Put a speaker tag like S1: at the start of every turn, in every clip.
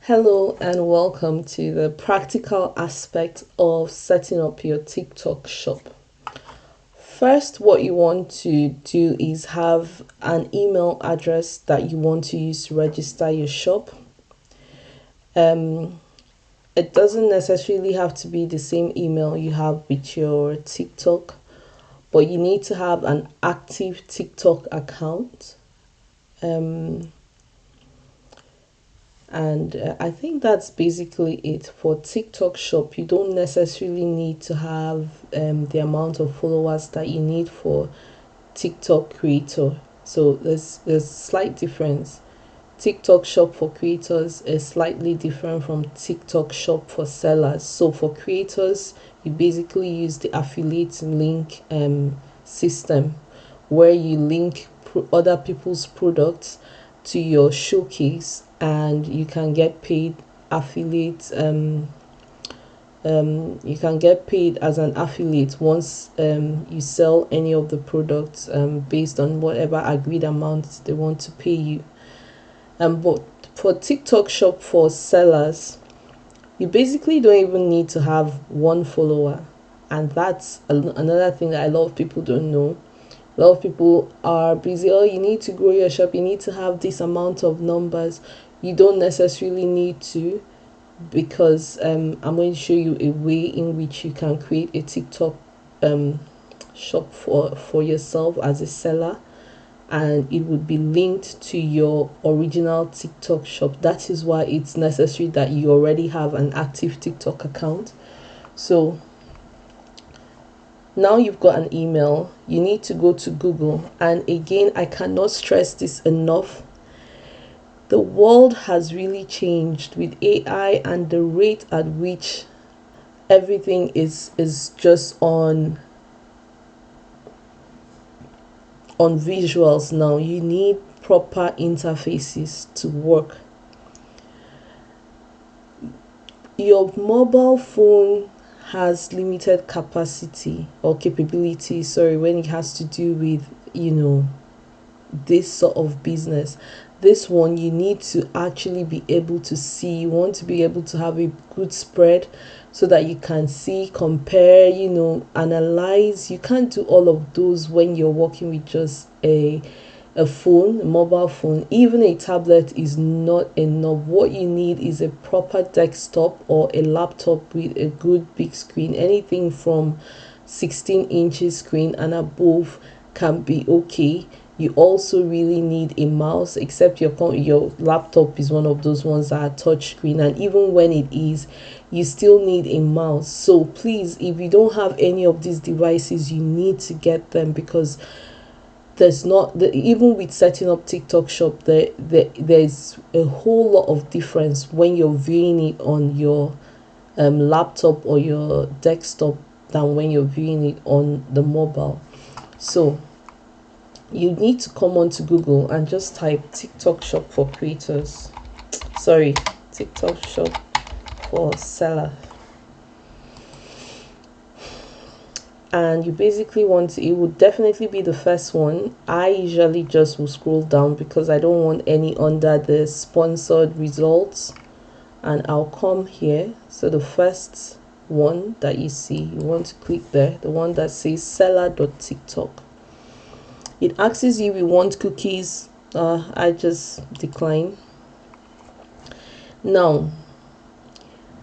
S1: Hello and welcome to the practical aspect of setting up your TikTok shop. First, what you want to do is have an email address that you want to use to register your shop. It doesn't necessarily have to be the same email you have with your TikTok, but you need to have an active TikTok account. And I think that's basically it for TikTok shop. You don't necessarily need to have the amount of followers that you need for TikTok creator. So there's slight difference. TikTok shop for creators is slightly different from TikTok shop for sellers. So for creators, you basically use the affiliate link system where you link other people's products to your showcase and you can get paid affiliate you can get paid as an affiliate once you sell any of the products based on whatever agreed amount they want to pay you. But for TikTok shop for sellers, you basically don't even need to have one follower, and that's another thing that a lot of people don't know. A lot of people are busy. Oh, you need to grow your shop, you need to have this amount of numbers. You don't necessarily need to, because I'm going to show you a way in which you can create a TikTok shop for yourself as a seller, and it would be linked to your original TikTok shop. That is why it's necessary that you already have an active TikTok account. So now you've got an email, you need to go to Google. And again, I cannot stress this enough. The world has really changed with AI and the rate at which everything is just on visuals now. You need proper interfaces to work. Your mobile phone has limited capacity or capability, when it has to do with this sort of business. This one, you need to actually be able to see. You want to be able to have a good spread so that you can see, compare, analyze. You can't do all of those when you're working with just a phone, a mobile phone. Even a tablet is not enough. What you need is a proper desktop or a laptop with a good big screen. Anything from 16 inches screen and above can be okay. You also really need a mouse, except your laptop is one of those ones that are touch screen, and even when it is, you still need a mouse. So please, if you don't have any of these devices, you need to get them, because there's not even with setting up TikTok shop, there's a whole lot of difference when you're viewing it on your laptop or your desktop than when you're viewing it on the mobile. So you need to come onto Google and just type TikTok shop for creators. TikTok shop for seller. And you basically it would definitely be the first one. I usually just will scroll down because I don't want any under the sponsored results, and I'll come here. So the first one that you see, you want to click there, the one that says seller.tiktok. It asks you if you want cookies. I just decline. Now,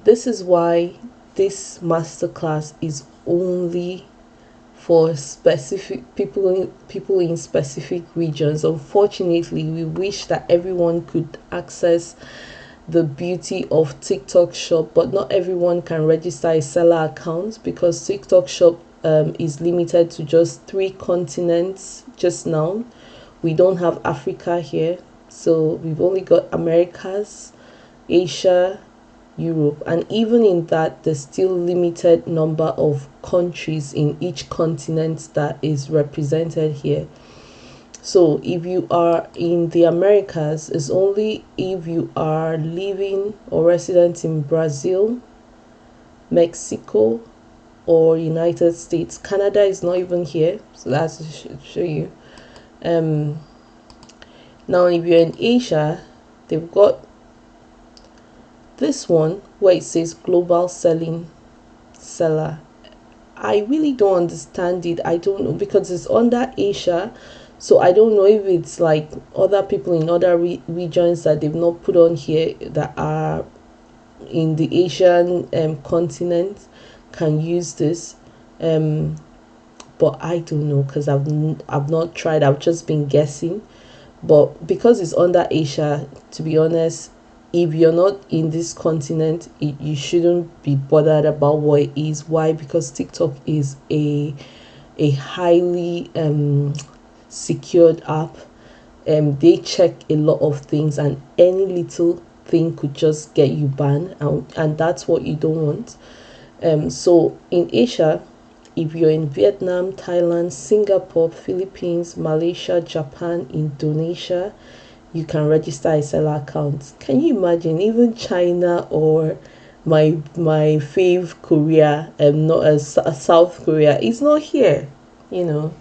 S1: this is why this masterclass is only for specific people in specific regions. Unfortunately, we wish that everyone could access the beauty of TikTok shop, but not everyone can register a seller account, because TikTok shop is limited to just 3 continents just now. We don't have Africa here, so we've only got Americas, Asia, Europe, and even in that, there's still limited number of countries in each continent that is represented here. So if you are in the Americas, it's only if you are living or resident in Brazil, Mexico, or United States. Canada is not even here, so that should show you. Now if you're in Asia, they've got This one where it says global selling seller, I really don't understand it. I don't know because it's under Asia. So I don't know if it's like other people in other regions that they've not put on here that are in the Asian continent can use this. But I don't know because I've not tried. I've just been guessing. But because it's under Asia, to be honest, if you're not in this continent, you shouldn't be bothered about what it is. Why? Because TikTok is a highly secured app. They check a lot of things, and any little thing could just get you banned, and that's what you don't want. So in Asia, if you're in Vietnam, Thailand, Singapore, Philippines, Malaysia, Japan, Indonesia, you can register a seller account. Can you imagine? Even China or my fave Korea, not as South Korea, is not here. You know,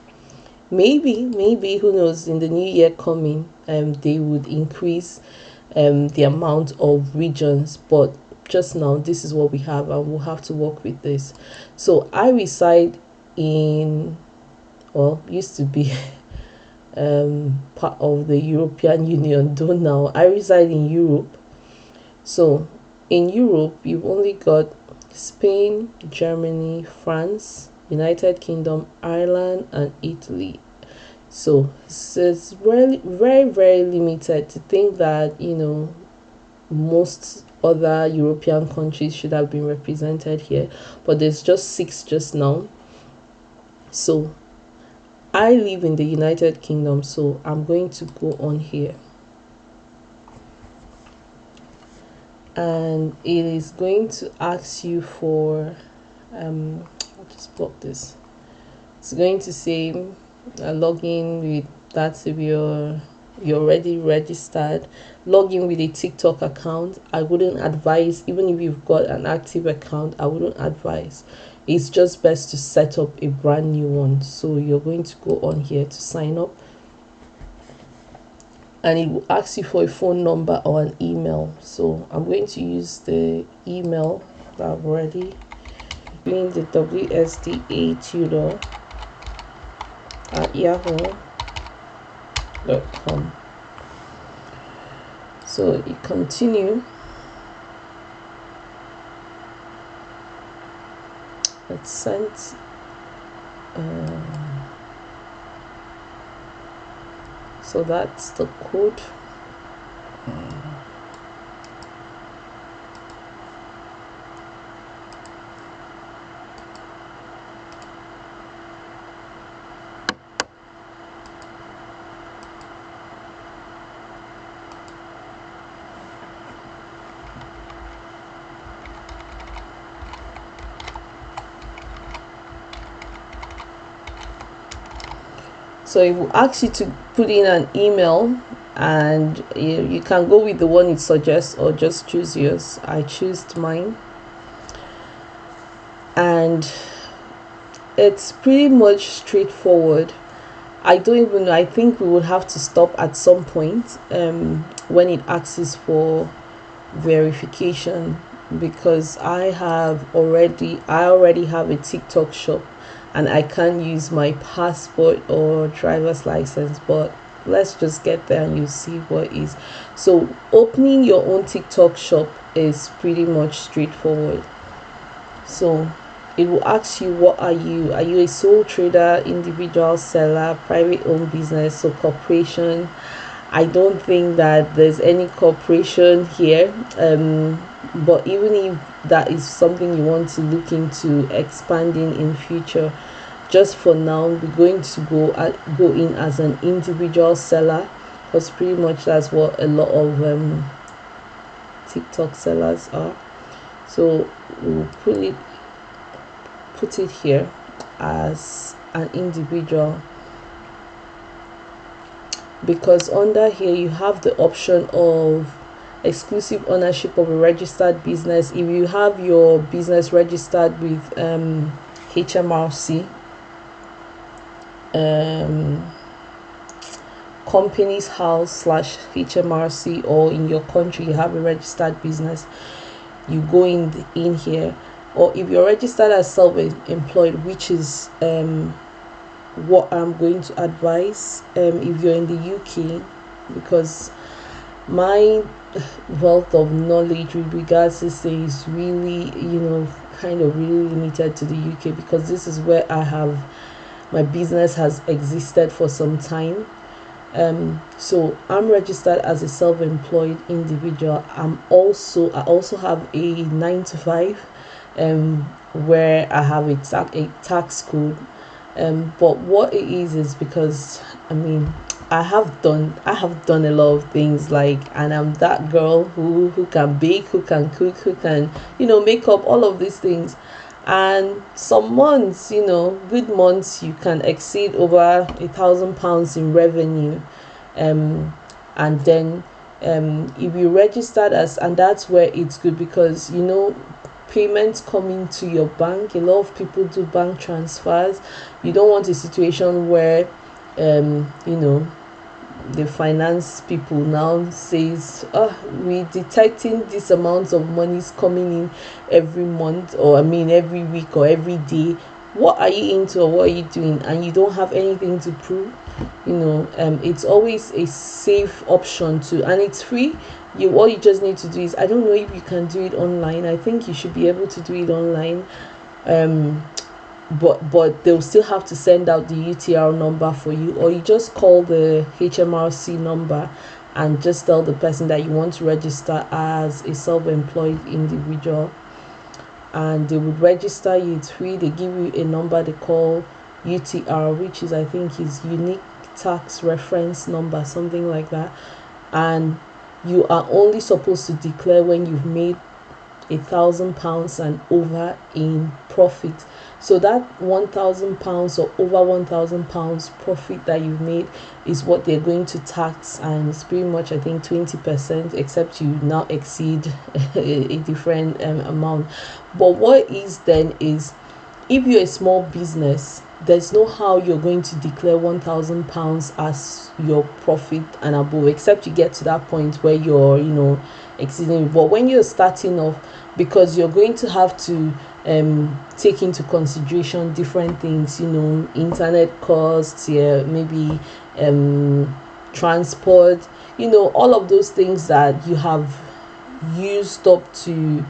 S1: maybe who knows? In the new year coming, they would increase the amount of regions, but just now this is what we have, and we'll have to work with this. So I reside in, well, used to be part of the European Union, though now I reside in Europe. So in Europe, you've only got Spain, Germany, France, United Kingdom, Ireland, and Italy. So it's really very, very limited. To think that, most other European countries should have been represented here, but there's just 6 just now. So I live in the United Kingdom, so I'm going to go on here, and it is going to ask you for I'll just block this. It's going to say login with, that's if you're already registered. Login with a TikTok account. I wouldn't advise, even if you've got an active account, I wouldn't advise. It's just best to set up a brand new one. So you're going to go on here to sign up, and it will ask you for a phone number or an email. So I'm going to use the email that I've already, being the WSDA tutor at yahoo.com. So you continue. It's sent. So that's the code. So it will ask you to put in an email, and you can go with the one it suggests or just choose yours. I choose mine, and it's pretty much straightforward. I don't even know. I think we would have to stop at some point when it asks for verification, because I already have a TikTok shop, and I can't use my passport or driver's license. But let's just get there and you see what is. So opening your own TikTok shop is pretty much straightforward. So it will ask you, what are you? Are you a sole trader, individual seller, private owned business, or corporation? I don't think that there's any corporation here. But even if that is something you want to look into expanding in future, just for now, we're going to go in as an individual seller, because pretty much that's what a lot of TikTok sellers are. So we'll put it here as an individual, because under here you have the option of exclusive ownership of a registered business. If you have your business registered with HMRC, company's house / HMRC, or in your country you have a registered business, you go in here. Or if you're registered as self-employed, which is what I'm going to advise if you're in the UK, because my wealth of knowledge with regards to this is really, kind of really limited to the UK, because this is where my business has existed for some time. So I'm registered as a self-employed individual. I also have a 9 to 5, where I have a tax code. But what it is because I have done a lot of things, like, and I'm that girl who can bake, who can cook, who can make up, all of these things. And some months, good months, you can exceed over £1,000 in revenue. And then if you registered as, and that's where it's good, because payments coming to your bank, a lot of people do bank transfers. You don't want a situation where the finance people now says, oh, we're detecting this amount of money is coming in every month, or every week or every day. What are you into, or what are you doing? And you don't have anything to prove. It's always a safe option to, and it's free. All you just need to do is, I don't know if you can do it online. I think you should be able to do it online. But they'll still have to send out the UTR number for you, or you just call the HMRC number and just tell the person that you want to register as a self-employed individual, and they would register you. It's free. They give you a number they call UTR, which is, I think, is unique tax reference number, something like that. And you are only supposed to declare when you've made £1,000 and over in profit. So that £1,000 or over £1,000 profit that you've made is what they're going to tax, and it's pretty much, I think, 20%, except you now exceed a different amount. But what is then is, if you're a small business, there's no how you're going to declare £1,000 as your profit and above, except you get to that point where you're exceeding. But when you're starting off, because you're going to have to take into consideration different things, internet costs, maybe transport, all of those things that you have used up to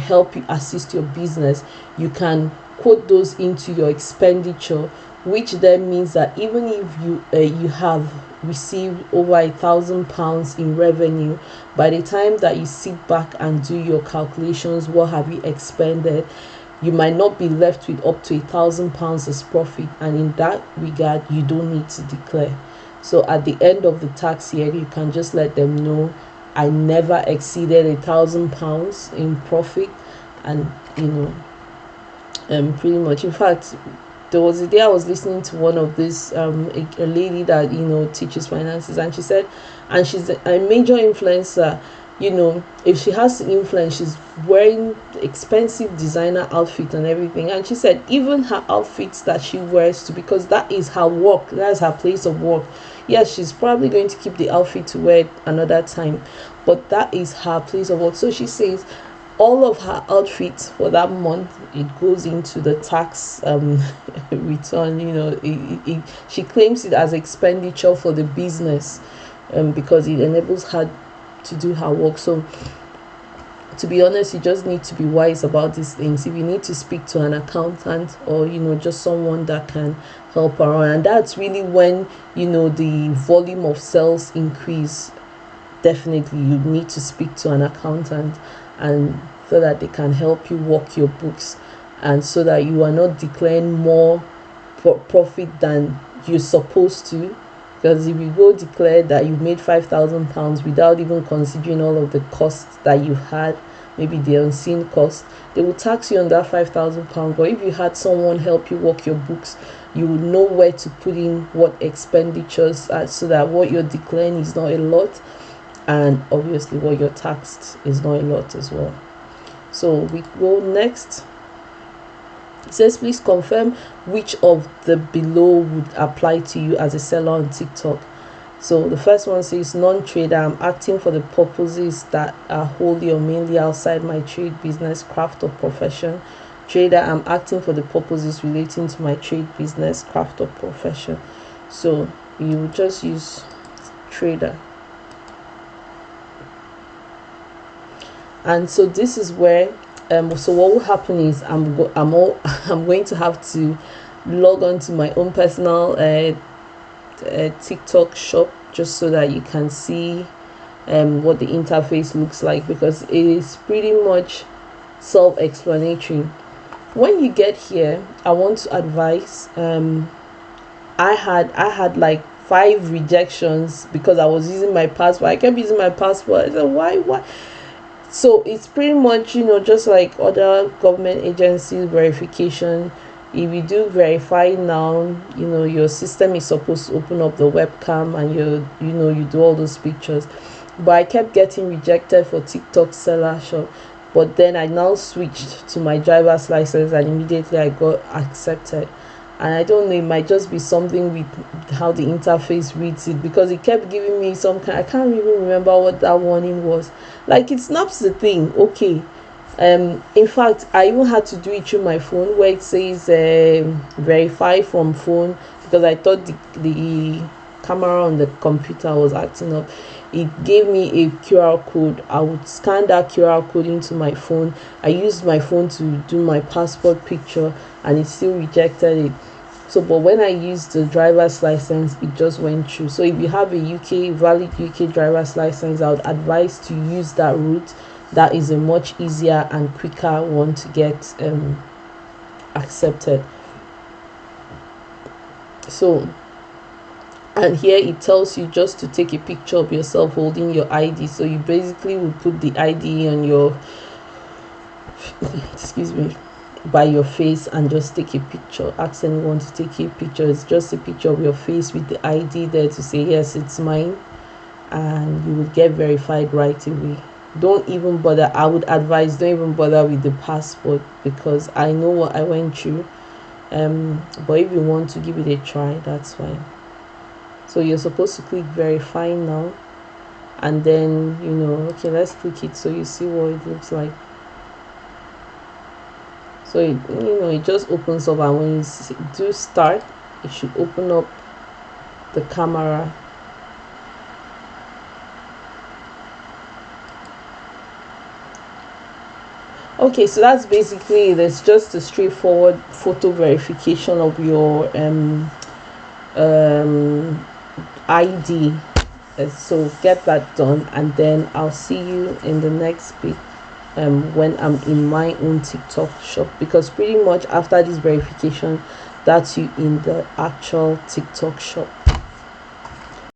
S1: help you assist your business. You can quote those into your expenditure, which then means that even if you have received over £1,000 in revenue, by the time that you sit back and do your calculations, what have you expended, you might not be left with up to £1,000 as profit. And in that regard, you don't need to declare. So at the end of the tax year, you can just let them know, I never exceeded £1,000 in profit. And pretty much, in fact, there was a day I was listening to one of this a lady that teaches finances, and she said, and she's a major influencer. If she has to influence, she's wearing expensive designer outfit and everything. And she said even her outfits that she wears to, because that is her work, that's her place of work. Yes, she's probably going to keep the outfit to wear another time, but that is her place of work. So she says all of her outfits for that month, it goes into the tax return. She claims it as expenditure for the business, because it enables her to do her work. So to be honest, you just need to be wise about these things. If you need to speak to an accountant, or just someone that can help around, and that's really when the volume of sales increase, definitely you need to speak to an accountant, and so that they can help you work your books, and so that you are not declaring more profit than you're supposed to. Because if you go declare that you've made £5,000 without even considering all of the costs that you had, maybe the unseen cost, they will tax you on that £5,000. But if you had someone help you work your books, you will know where to put in what expenditures are, so that what you're declaring is not a lot, and obviously what you're taxed is not a lot as well. So we go next. It says, please confirm which of the below would apply to you as a seller on TikTok. So the first one says non-trader, I'm acting for the purposes that are wholly or mainly outside my trade, business, craft, or profession. Trader, I'm acting for the purposes relating to my trade, business, craft, or profession. So you just use trader. And so this is where so what will happen is I'm going to have to log on to my own personal TikTok shop, just so that you can see what the interface looks like, because it is pretty much self-explanatory. When you get here, I want to advise, I had like 5 rejections because I was using my password. I kept using my password. I said, why? So it's pretty much, just like other government agencies verification. If you do verify now, your system is supposed to open up the webcam and you do all those pictures. But I kept getting rejected for TikTok seller shop. But then I now switched to my driver's license and immediately I got accepted. And I don't know, it might just be something with how the interface reads it, because it kept giving me some kind, I can't even remember what that warning was. Like, it snaps the thing, okay. In fact, I even had to do it through my phone, where it says verify from phone, because I thought the camera on the computer was acting up. It gave me a QR code. I would scan that QR code into my phone. I used my phone to do my passport picture and it still rejected it. So but when I used the driver's license, it just went through. So if you have a valid UK driver's license, I would advise to use that route. That is a much easier and quicker one to get accepted. So, and here it tells you just to take a picture of yourself holding your ID. So you basically will put the ID on your excuse me, by your face, and just take a picture. Ask anyone to take a picture. It's just a picture of your face with the ID there to say yes, it's mine, and you will get verified right away. Don't even bother. I would advise, don't even bother with the passport, because I know what I went through. But if you want to give it a try, that's fine. So you're supposed to click verify now, and then okay, let's click it so you see what it looks like. So it just opens up, and when you do start, it should open up the camera. Okay, so that's basically it. It's just a straightforward photo verification of your ID. So get that done, and then I'll see you in the next bit when I'm in my own TikTok shop, because pretty much after this verification, that's you in the actual TikTok shop.